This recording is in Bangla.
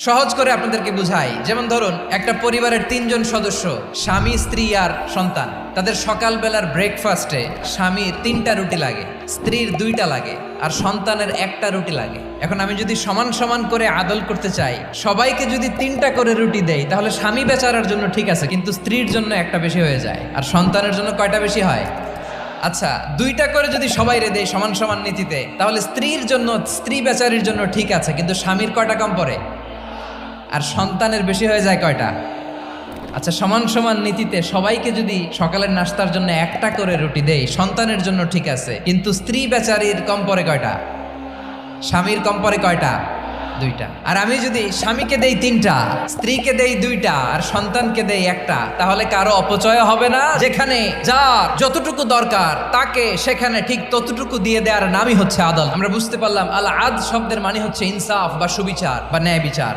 সহজ করে আপনাদেরকে বুঝাই, যেমন ধরুন একটা পরিবারের ৩ জন সদস্য, স্বামী, স্ত্রী আর সন্তান। তাদের সকালবেলার ব্রেকফাস্টে স্বামীর ৩টা রুটি লাগে, স্ত্রীর 2টা লাগে, আর সন্তানের 1টা রুটি লাগে। এখন আমি যদি সমান সমান করে আদল করতে চাই, সবাইকে যদি 3টা করে রুটি দেই, তাহলে স্বামী বেচারার জন্য ঠিক আছে, কিন্তু স্ত্রীর জন্য 1টা বেশি হয়ে যায়। আর সন্তানের জন্য কয়টা বেশি হয়? আচ্ছা, 2টা করে যদি সবাই রে দেয় সমান সমান নীতিতে, তাহলে স্ত্রীর জন্য, স্ত্রী বেচারির জন্য ঠিক আছে, কিন্তু স্বামীর কয়টা কম পড়ে? আর সন্তানের বেশি হয়ে যায় কয়টা? আচ্ছা, সমান সমান নীতিতে সবাইকে যদি সকালের নাস্তার জন্য 1টা করে রুটি দেই, সন্তানের জন্য ঠিক আছে, কিন্তু স্ত্রী বেচারির কম পড়ে কয়টা? স্বামীর কম পড়ে কয়টা? 2টা। আর আমি যদি স্বামীকে দেই 3টা, স্ত্রীকে দেই 2টা, আর সন্তানকে দেই 1টা, তাহলে কারো অপচয় হবে না। যেখানে যার যতটুকু দরকার তাকে সেখানে ঠিক ততটুকু দিয়ে দেওয়ার নামই হচ্ছে আদল। আমরা বুঝতে পারলাম আল আদ শব্দের মানে হচ্ছে ইনসাফ বা সুবিচার বা ন্যায় বিচার।